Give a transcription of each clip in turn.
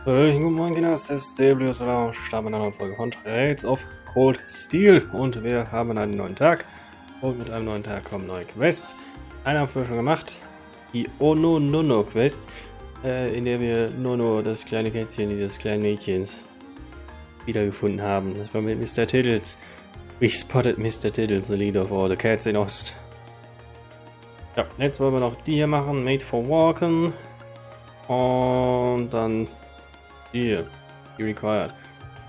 Guten Morgen, Kinnas, das ist Steeblio, wir starten mit einer neuen Folge von Trades of Cold Steel und wir haben einen neuen Tag und mit einem neuen Tag kommen neue Quests. Eine haben wir schon gemacht, die Ono Nono Quest, in der wir Nono, das kleine Kätzchen dieses kleinen Mädchens, wiedergefunden haben. Das war mit Mr. Tiddles. We spotted Mr. Tiddles, the leader of all the cats in Ost. Ja, jetzt wollen wir noch die hier machen, Made for Walken und dann here, you required.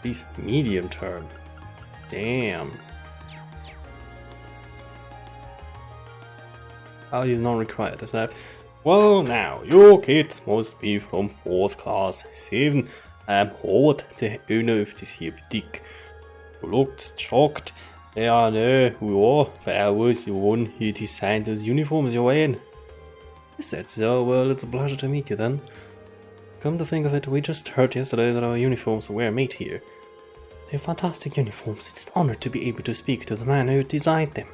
Please medium turn. Damn. Value is not required. Deshalb, well now, your kids must be from 4th class 7. Hårdt det underøftes her butik. Looks shocked. Yeah, no, who but I was the one who designed those uniforms you're wearing. Is that so? Well, it's a pleasure to meet you then. Come to think of it, we just heard yesterday that our uniforms were made here. They're fantastic uniforms. It's an honor to be able to speak to the man who designed them.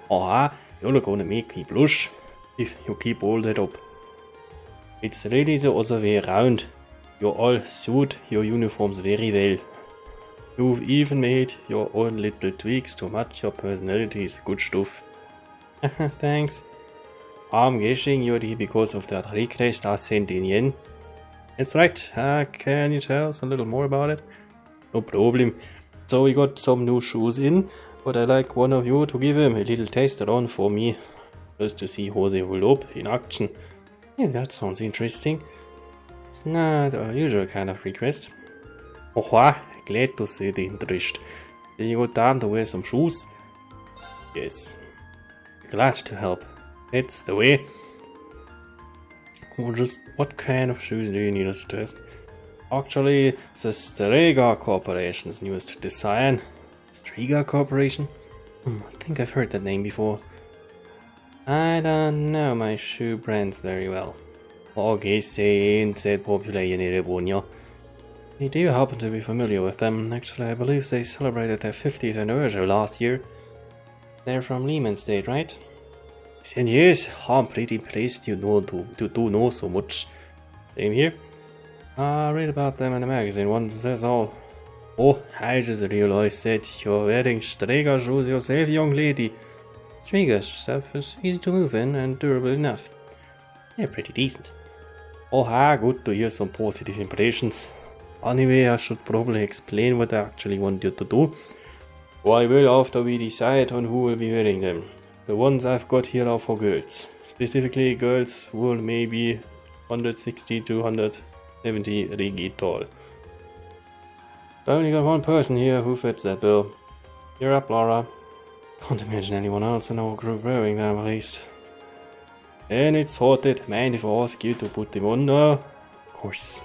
Ah, you're gonna make me blush if you keep all that up. It's really the other way around. You all suit your uniforms very well. You've even made your own little tweaks to match your personalities. Good stuff. Thanks. I'm guessing you're here because of that request I sent in yen. That's right. Can you tell us a little more about it? No problem. So we got some new shoes in, but I'd like one of you to give them a little test around for me, just to see how they hold up in action. Yeah, that sounds interesting. It's not a usual kind of request. Oh, glad to see the interest. Then you go down to wear some shoes? Yes. Glad to help. That's the way. Well, just what kind of shoes do you need us to test? Actually, the Strega Corporation's newest design. Strega Corporation? I think I've heard that name before. I don't know my shoe brands very well. Okay, say ain't that popular in Erevonia. I do happen to be familiar with them. Actually, I believe they celebrated their 50th anniversary last year. They're from Lehman State, right? Yes, I'm pretty pleased you know to know so much. Same here. I read about them in a magazine once, that's all. Oh, I just realized that you're wearing Strega shoes yourself, young lady. Strega stuff is easy to move in and durable enough. They're pretty decent. Oh, good to hear some positive impressions. Anyway, I should probably explain what I actually want you to do. I will after we decide on who will be wearing them. The ones I've got here are for girls. Specifically, girls who are maybe 160 to 170 rigi tall. I only got one person here who fits that bill. You're up, Laura. Can't imagine anyone else in our group wearing them, at least. And it's sorted. Mind if I ask you to put them on? Of course.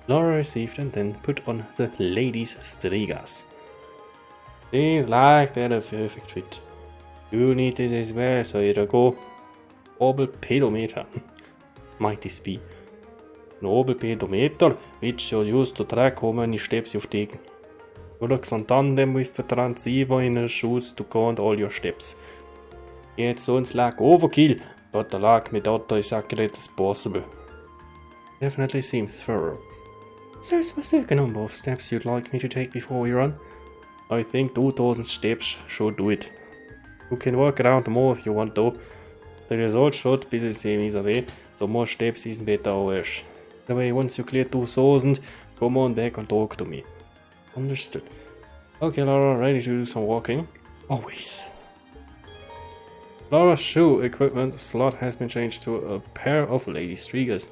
Laura received and then put on the ladies' Stregas. Seems like they're a perfect fit. You need this as well, so here I go. Orbital pedometer. Might this be? An orbital pedometer, which you'll use to track how many steps you've taken. Works on tandem with the transceiver in the shoes to count all your steps. It sounds like overkill, but the like my data is accurate as possible. Definitely seems thorough. Is there a specific number of steps you'd like me to take before we run? I think 2000 steps should do it. You can work around more if you want to. The result should be the same either way, so more steps isn't better or worse. That way, once you clear 2000, come on back and talk to me. Understood. Okay, Laura, ready to do some walking? Always. Laura's shoe equipment slot has been changed to a pair of lady Stregas.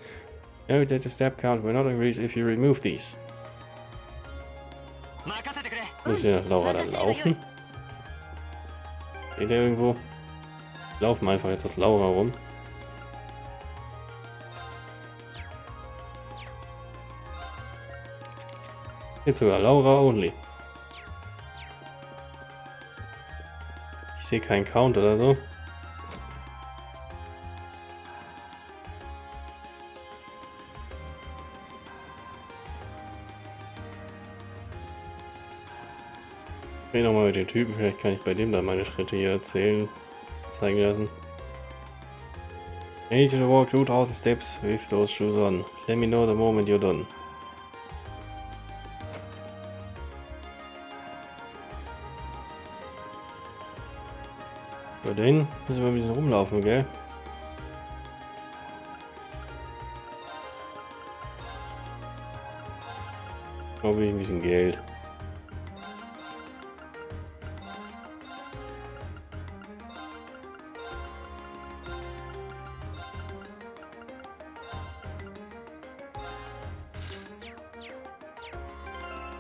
Note that the step count will not increase if you remove these. Muss ich das Laura dann laufen? Steht der irgendwo? Laufen wir einfach jetzt aus Laura rum. Jetzt sogar Laura only. Ich sehe keinen Count oder so. Ich rede nochmal mit den Typen, vielleicht kann ich bei dem dann meine Schritte hier zeigen lassen. I need you to walk 2,000 steps with those shoes on. Let me know the moment you're done. Bei denen müssen wir ein bisschen rumlaufen, gell? Glaube ich ein bisschen Geld.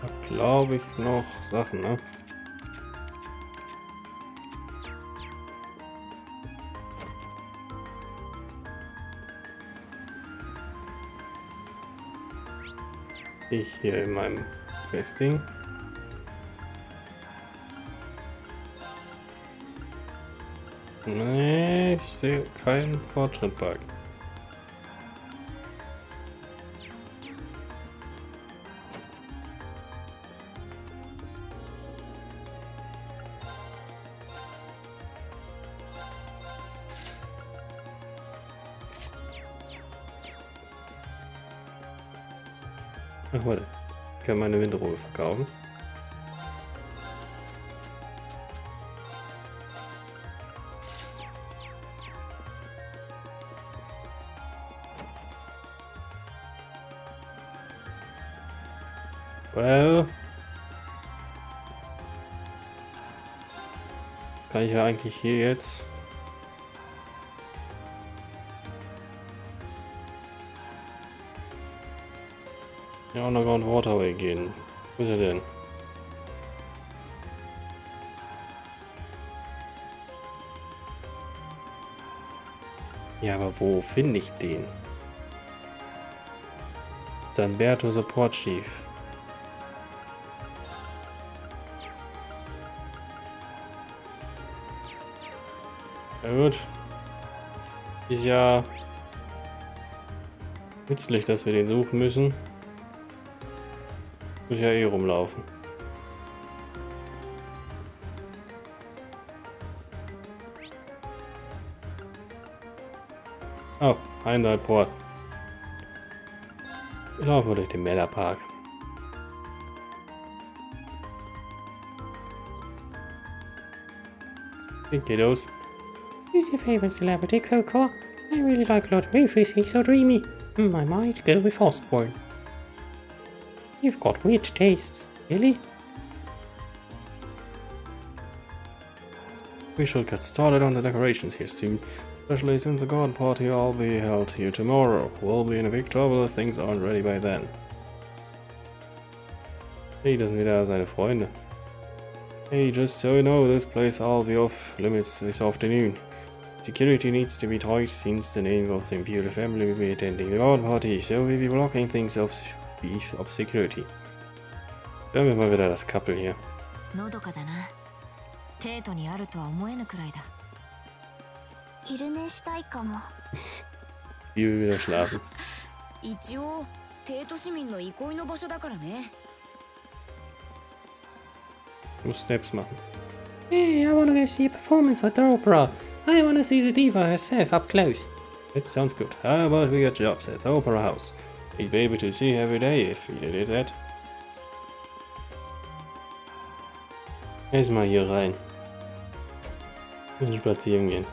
Da glaube ich noch Sachen, ne? Ich hier in meinem Festing. Nee, ich sehe keinen Fortschrittbalken. Ach warte, ich kann meine Winterruhe verkaufen. Well, kann ich ja eigentlich hier jetzt ja Underground Waterway gehen. Wo ist er denn? Ja, aber wo finde ich den? Danberto Support Chief. Ja gut. Ist ja nützlich, dass wir den suchen müssen. Muss ja eh rumlaufen. Oh, Heimdallport. Wir laufen durch den Mellerpark. Hey kiddos. Who's your favourite celebrity, Coco? I really like Lord Rufus, he's so dreamy. I might go with Osborne. You've got weird tastes, really? We should get started on the decorations here soon, especially since the garden party will be held here tomorrow. We'll be in a big trouble if things aren't ready by then. Hey, das sind wieder seine Freunde. Hey, just so you know, this place will be off limits this afternoon. Security needs to be tight since the name of the imperial family will be attending the garden party, so we'll be blocking things up Security. Hören wir mal wieder das Couple hier. Die will wieder schlafen. Ich muss Snaps machen. Hey, I wanna go see a performance at the opera. I wanna see the diva herself up close. It sounds good. How about we get jobs at the opera house? We'd be able to see her every day if we did that. Erstmal hier rein. Müssen spazieren gehen.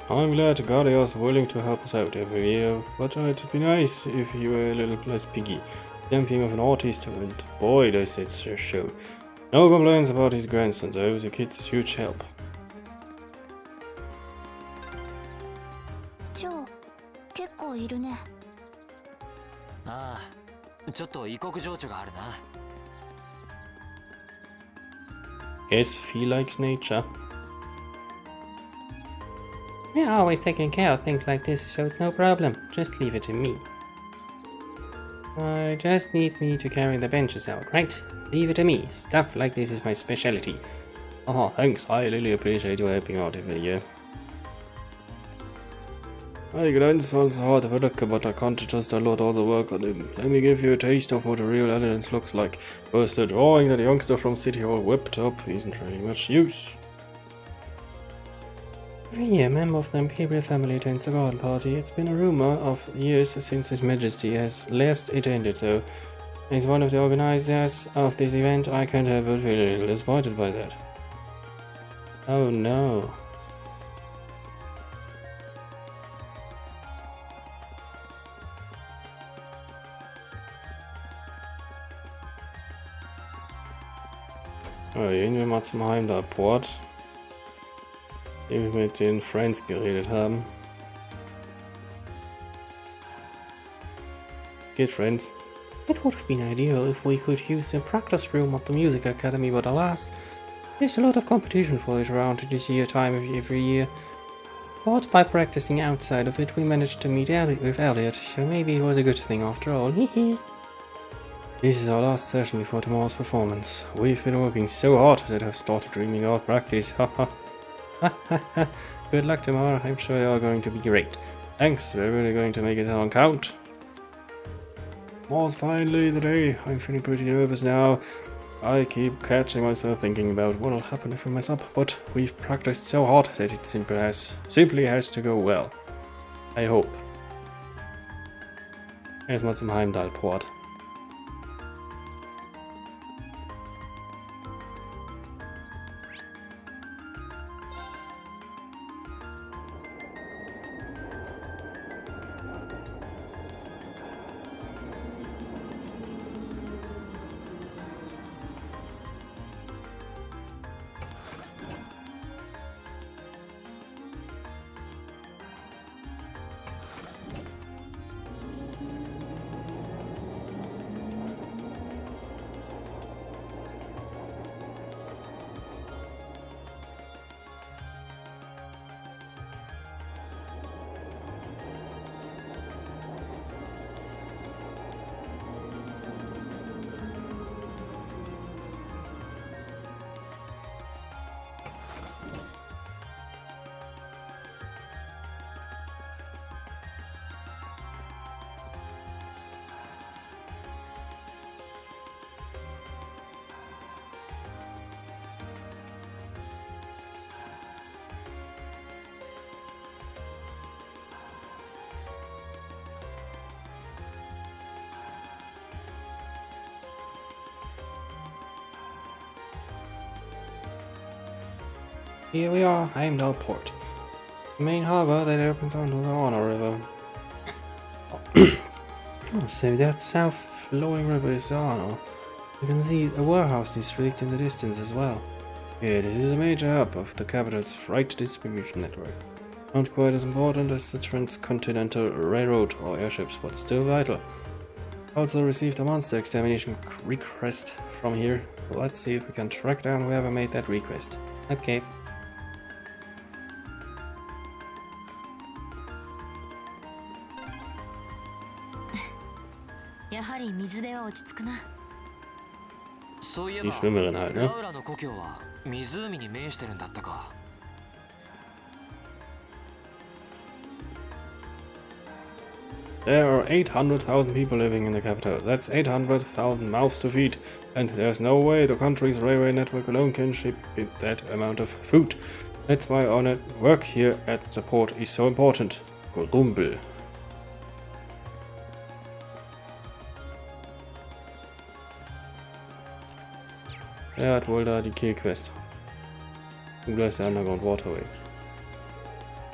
I'm glad Guardian's willing to help us out every year, but it'd be nice if you were a little less picky. Something of an artist, and boy does it show. No complaints about his grandson though, the kid's a huge help. いるね。ああ、ちょっと異国情緒があるな。Guess he likes nature. We're always taking care of things like this, so it's no problem. Just leave it to me. I just need me to carry the benches out, right? Leave it to me. Stuff like this is my specialty. Oh, thanks. I really appreciate you helping out every year. My grandson's hard work, but I can't just unload all the work on him. Let me give you a taste of what a real elegance looks like. First, the drawing that youngster from City Hall whipped up isn't really much use. Every year, a member of the Imperial family attends the garden party. It's been a rumor of years since His Majesty has last attended, though. As one of the organizers of this event, I can't help but feel a little disappointed by that. Oh no. Oh, gehen wir mal zum Heimdallport. Eben wir mit den Friends geredet haben. Good friends. It would have been ideal if we could use the practice room at the music academy, but alas, there's a lot of competition for it around this time of every year. But by practicing outside of it, we managed to meet with Elliot, so maybe it was a good thing after all. This is our last session before tomorrow's performance. We've been working so hard that I've started dreaming about practice. Good luck tomorrow. I'm sure you're going to be great. Thanks. We're really going to make it on count. Tomorrow's finally the day. I'm feeling pretty nervous now. I keep catching myself thinking about what'll happen if I mess up, but we've practiced so hard that it simply has to go well. I hope. Erstmal zum Heimdallport. Here we are, Heimdall Port. The main harbour that opens onto the Honor River. So that south-flowing river is the Honor. You can see a warehouse district in the distance as well. Yeah, this is a major hub of the capital's freight distribution network. Not quite as important as the transcontinental railroad or airships, but still vital. Also received a monster extermination request from here. Let's see if we can track down whoever made that request. Okay. やはり水辺は落ち着くな。そういえ Die ば Schwimmerin halt, ラ ne? ウラの故郷は湖に面してるんだったか。There are 800,000 people living in the capital. That's 800,000 mouths to feed. And there's no way the country's railway network alone can ship it that amount of food. That's why our work here at the port is so important. Rumpel. Er hat wohl da die Kill-Quest. Und da ist der Underground Waterway.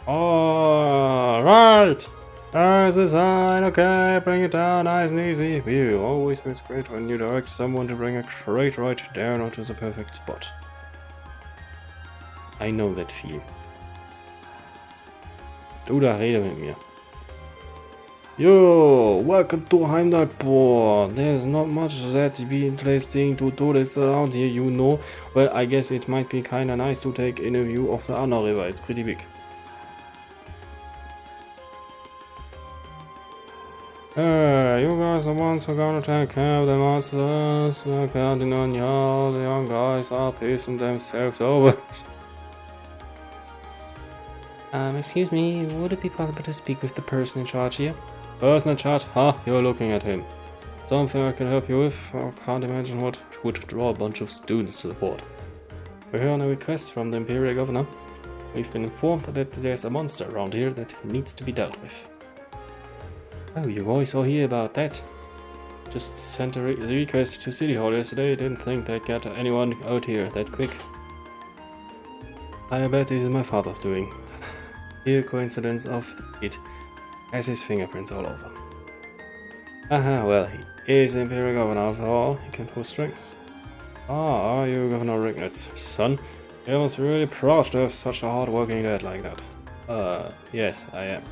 Alright! There's a sign, okay, bring it down nice and easy. Phew, always feels great when you direct someone to bring a crate right down onto the perfect spot. I know that feel. Du da rede mit mir. Yo, welcome to Heimdallport. There's not much that be interesting to tourists around here, you know. Well, I guess it might be kinda nice to take in a view of the Anna River. It's pretty big. You guys are ones who are gonna take care of the monsters. They're counting on y'all. The young guys are pissing themselves over. Excuse me, would it be possible to speak with the person in charge here? Person in charge? Ha, you're looking at him. Something I can help you with? I can't imagine what would draw a bunch of students to the port. We're here on a request from the Imperial Governor. We've been informed that there's a monster around here that needs to be dealt with. Oh, you guys all hear about that? Just sent a request to City Hall yesterday. Didn't think they'd get anyone out here that quick. I bet this is my father's doing. Here, coincidence of it has his fingerprints all over. Aha, well, he is Imperial Governor after all. He can pull strings. Ah, are you Governor Rignitz, son? You must be really proud to have such a hard-working dad like that. Yes, I am.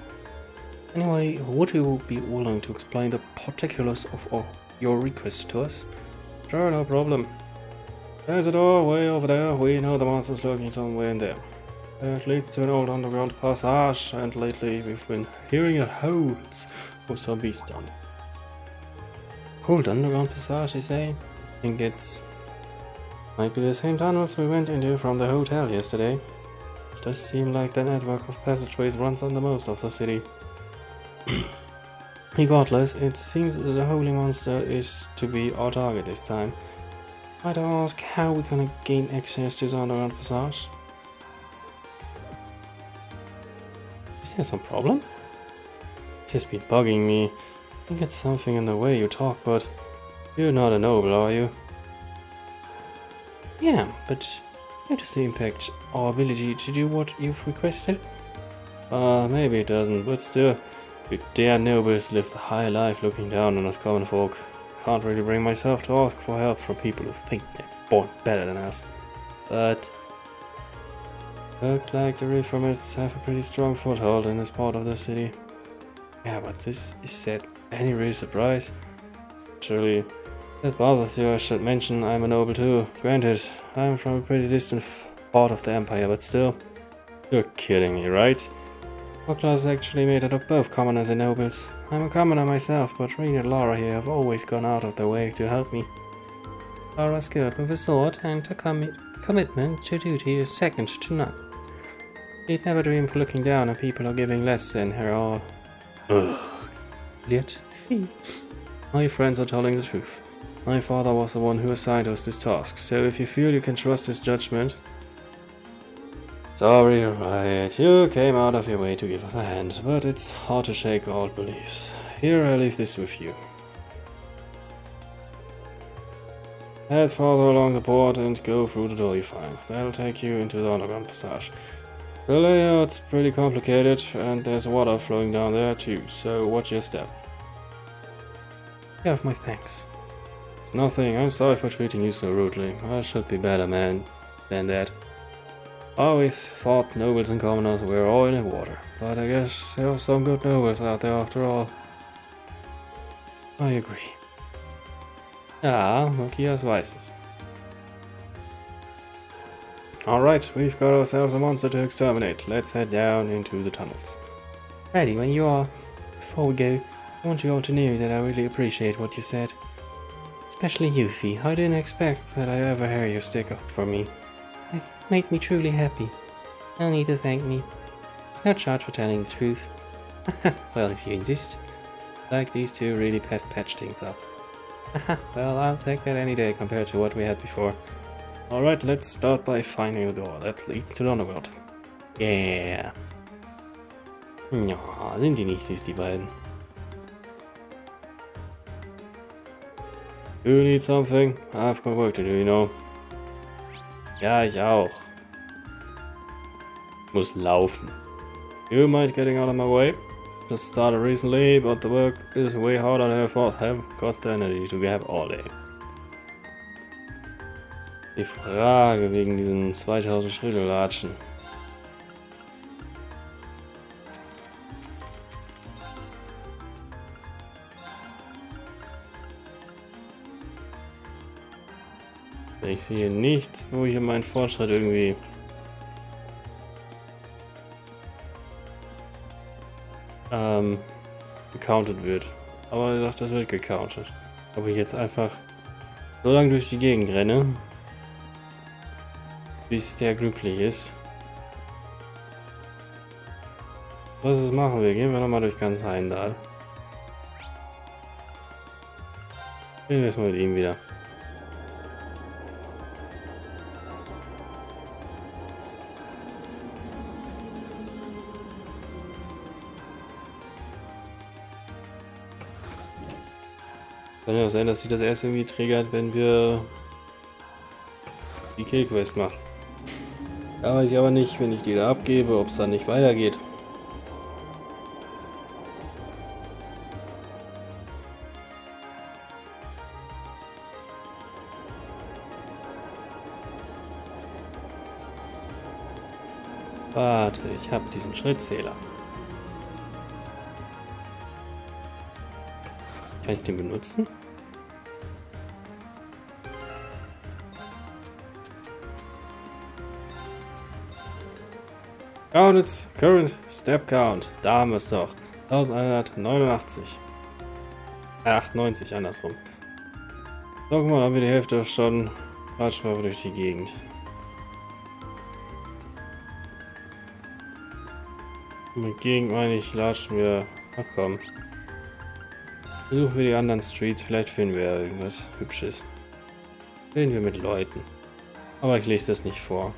Anyway, would you be willing to explain the particulars of your request to us? Sure, no problem. There's a door way over there. We know the monster's lurking somewhere in there. It leads to an old underground passage, and lately we've been hearing howls of some beast down there. Old underground passage, you say? I think it's might be the same tunnels we went into from the hotel yesterday. It does seem like the network of passageways runs under most of the city. Regardless, it seems that the holy monster is to be our target this time. Might I ask how we're gonna gain access to the underground passage? Is there some problem? It's just been bugging me. I think it's something in the way you talk, but you're not a noble, are you? Yeah, but how does it impact our ability to do what you've requested? Maybe it doesn't, but still, we dare nobles live the high life looking down on us common folk. Can't really bring myself to ask for help from people who think they're born better than us. But looks like the reformists have a pretty strong foothold in this part of the city. Yeah, but is that any real surprise? Surely that bothers you. I should mention I'm a noble too. Granted, I'm from a pretty distant part of the empire, but still. You're kidding me, right? Our class actually made it up both commoners and nobles. I'm a commoner myself, but Reen and Lara here have always gone out of their way to help me. Lara's skilled with a sword, and her commitment to duty is second to none. She'd never dream of looking down on people who are giving less than her all. Ugh. Yet, my friends are telling the truth. My father was the one who assigned us this task, so if you feel you can trust his judgment... Sorry, right, you came out of your way to give us a hand, but it's hard to shake old beliefs. Here, I leave this with you. Head farther along the port and go through the door you find. That'll take you into the underground passage. The layout's pretty complicated, and there's water flowing down there too, so watch your step. You have my thanks. It's nothing, I'm sorry for treating you so rudely. I should be better man than that. I always thought nobles and commoners were oil and water, but I guess there are some good nobles out there after all. I agree. Ja, Matthias weiß es. Alright, we've got ourselves a monster to exterminate. Let's head down into the tunnels. Ready when you are. Before we go, I want you all to know that I really appreciate what you said. Especially you, Fee. I didn't expect that I'd ever hear you stick up for me. It made me truly happy. No need to thank me. It's no charge for telling the truth. Well, if you insist. Like these two really patched things up. Well, I'll take that any day compared to what we had before. Alright, let's start by finding the door that leads to the underworld. Yeah. Ja, sind die nicht süß, die beiden. You need something? I've got work to do, you know. Ja, ich auch. Muss laufen. You mind getting out of my way? Just started recently, but the work is way harder than I thought. Have got the energy to have all day. Die Frage wegen diesem 2000 Schritte latschen. Ich sehe nichts, wo hier mein Fortschritt irgendwie gecountet wird. Aber ich dachte, das wird gecountet. Ob ich jetzt einfach so lange durch die Gegend renne, bis der glücklich ist. Was es machen wir? Gehen wir nochmal durch ganz Heimdall. Gehen wir es mal mit ihm wieder. Kann ja auch sein, dass sie das erst irgendwie triggert, wenn wir die Kill-Quest machen. Da weiß ich aber nicht, wenn ich die da abgebe, ob es dann nicht weitergeht. Warte, ich habe diesen Schrittzähler. Kann ich den benutzen? Current Step Count. Da haben wir es doch. 1189. 98 andersrum. So, guck mal, haben wir die Hälfte schon. Ratschen wir durch die Gegend. Und mit Gegend meine ich, latschen wir. Ach komm. Besuchen wir die anderen Streets, vielleicht finden wir ja irgendwas Hübsches. Reden wir mit Leuten. Aber ich lese das nicht vor.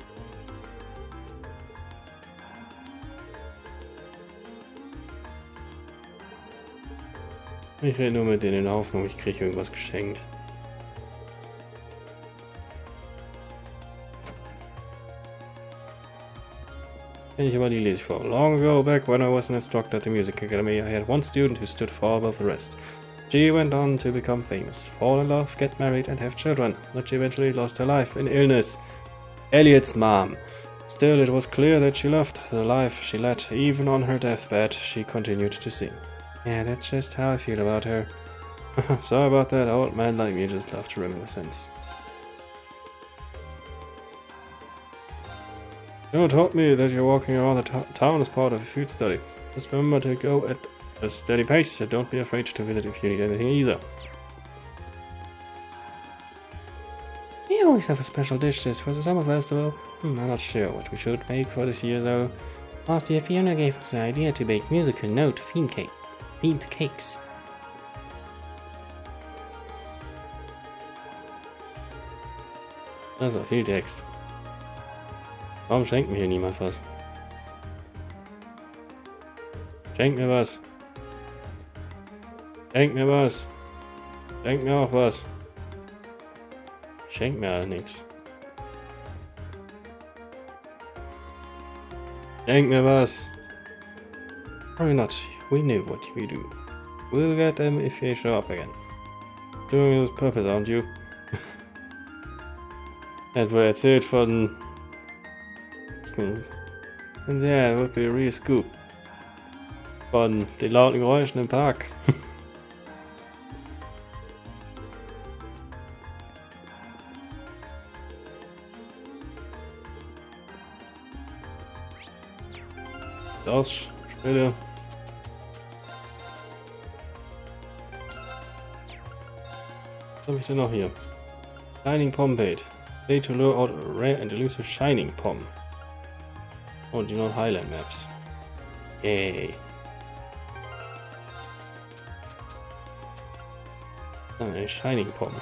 Ich rede nur mit denen in der Hoffnung, ich kriege irgendwas geschenkt. Kenn ich aber die lese ich vor. Long ago, back when I was an instructor at the music academy, I had one student who stood far above the rest. She went on to become famous, fall in love, get married and have children, but she eventually lost her life in illness. Elliot's mom. Still, it was clear that she loved the life she led. Even on her deathbed, she continued to sing. Yeah, that's just how I feel about her. Sorry about that, old man like me just love to reminiscence. You told me that you're walking around the town as part of a food study. Just remember to go at a steady pace. Don't be afraid to visit if you need anything either. We always have a special dish this for the summer festival. I'm not sure what we should make for this year though. Last year Fiona gave us the idea to bake musical note themed cakes. Das war viel Text. Warum schenkt mir hier niemand was? Schenk mir was. Schenk mir was. Schenk mir auch was. Schenk mir alle nix. Schenk mir was. Worry not. We knew what we do. We'll get them if they show up again. Doing this purpose, aren't you? Er hat wohl erzählt von... Yeah, would be a real scoop. Von den lauten Geräuschen im Park. Ausstelle. Was habe ich denn noch hier? Shining Pom Bait. Way to lure out a rare and elusive Shining Pom. Und die North Highland Maps. Yay. Eine Shining Pom.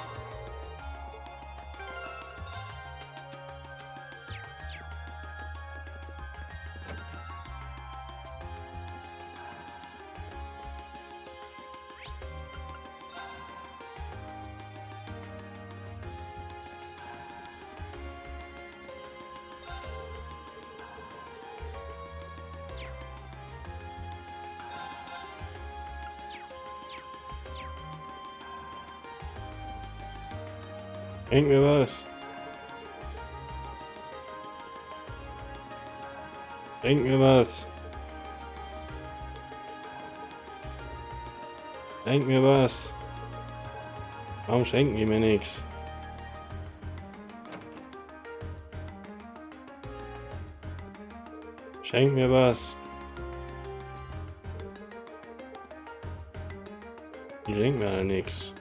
Schenk mir was. Schenk mir was. Schenk mir was. Warum schenken die mir nichts? Schenk mir was. Die schenken mir alle nichts.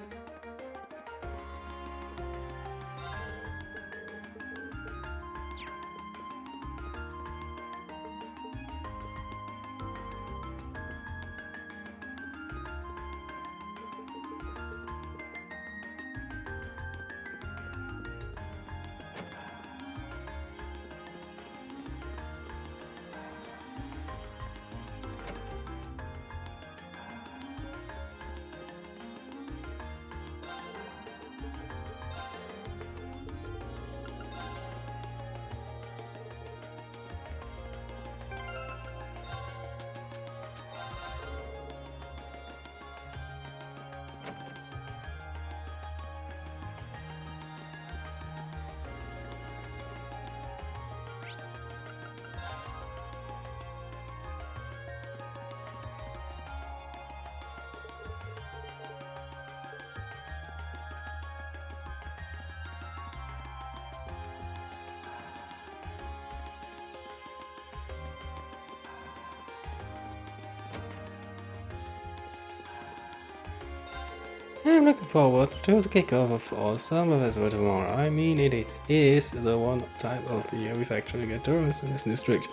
I'm looking forward to the kickoff of All Summer Festival tomorrow. I mean, it is the one time of the year we've actually get tourists in this district.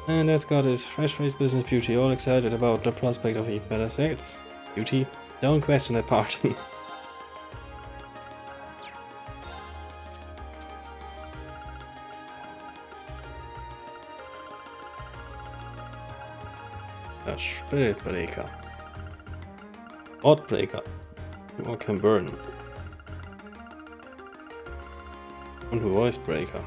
And that's got his fresh-faced business beauty all excited about the prospect of even better sales. Beauty? Don't question that part. A Spellbreaker. Oddbreaker. Or can burn. Und Voicebreaker.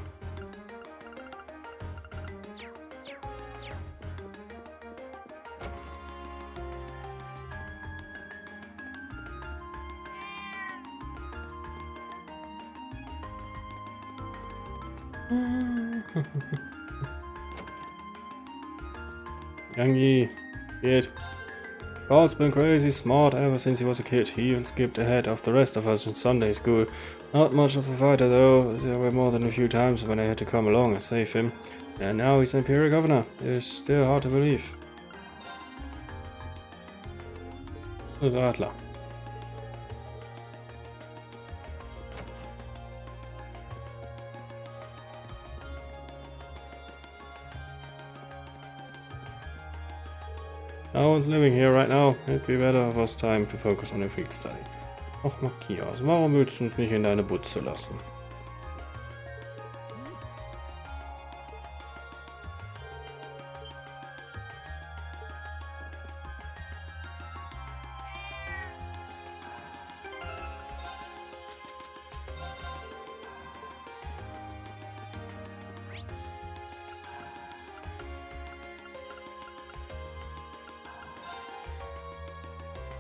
Youngie, kid. Carl's been crazy smart ever since he was a kid. He even skipped ahead of the rest of us in Sunday school. Not much of a fighter though. There were more than a few times when I had to come along and save him. And now he's Imperial Governor. It's still hard to believe. Das Adler. No one's living here right now. It'd be better of us time to focus on the field study. Och, Matthias, warum willst du uns nicht in deine Butze lassen?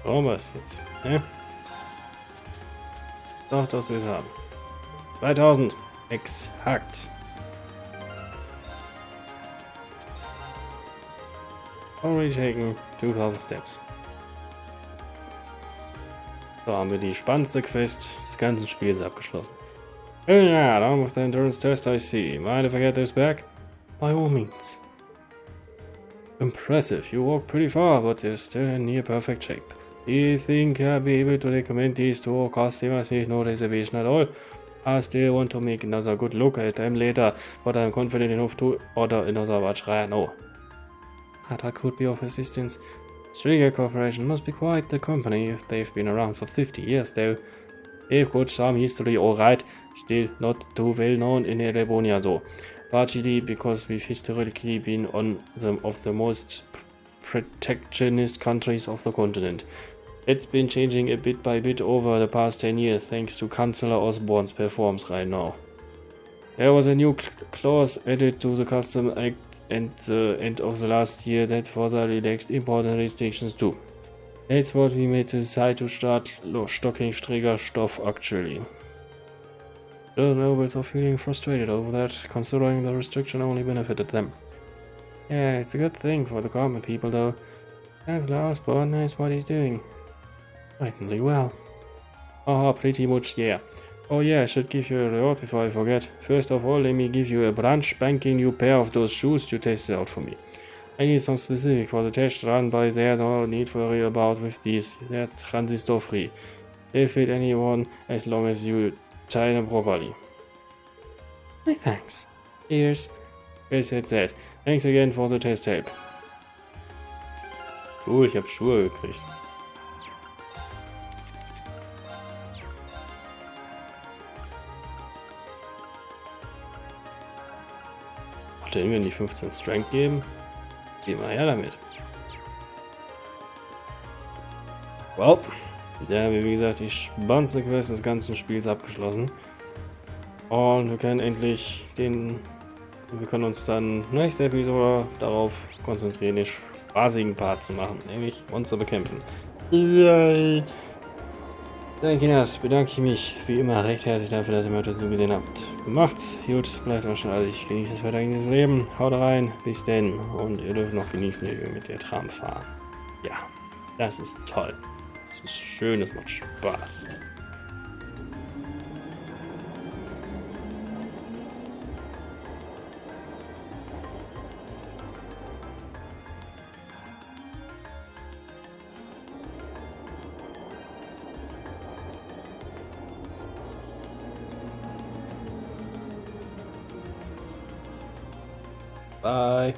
Brauchen wir es jetzt, ne? Doch, das will haben. 2000. Exakt. Already taken 2000 steps. So haben wir die spannendste Quest des ganzen Spiels abgeschlossen. Oh yeah, done with the endurance test I see. Mind if I get this back? By all means. Impressive, you walked pretty far, but you're still in near perfect shape. Do you think I'll be able to recommend these to all customers with no reservation at all? I still want to make another good look at them later, but I'm confident enough to order another watch right now. That could be of assistance. Striga Corporation must be quite the company if they've been around for 50 years though. They've got some history alright, still not too well known in Erebonia though. Partially because we've historically been one of the most protectionist countries of the continent. It's been changing a bit by bit over the past 10 years thanks to Chancellor Osborne's performance right now. There was a new clause added to the Custom Act at the end of the last year that further relaxed important restrictions too. That's what we made to decide to start stocking Striga stuff actually. The nobles are feeling frustrated over that, considering the restriction only benefited them. Yeah, it's a good thing for the common people though. Chancellor Osborne knows what he's doing. Frighteningly well. Oh, pretty much, yeah. Oh yeah, I should give you a reward before I forget. First of all, let me give you a brand spanking new pair of those shoes you tested out for me. I need some specific for the test run by there, no need to worry about with these. They're transistor free. They fit anyone as long as you tie them properly. My thanks. Cheers. Okay, that's that. Thanks again for the test help. Cool, ich hab Schuhe gekriegt. Den wir die 15 Strength geben, gehen wir her damit. Wow, da haben wir wie gesagt die spannendste Quest des ganzen Spiels abgeschlossen. Und wir können endlich wir können uns dann nächste Episode darauf konzentrieren, den spaßigen Part zu machen, nämlich Monster bekämpfen. Yay! Dann Kinnas, bedanke ich mich wie immer recht herzlich dafür, dass ihr mir dazu gesehen habt. Macht's gut, bleibt wahrscheinlich, genießt das weiterhin Leben, haut rein, bis denn und ihr dürft noch genießen, wie wir mit der Tram fahren. Ja, das ist toll. Das ist schön, das macht Spaß. Bye.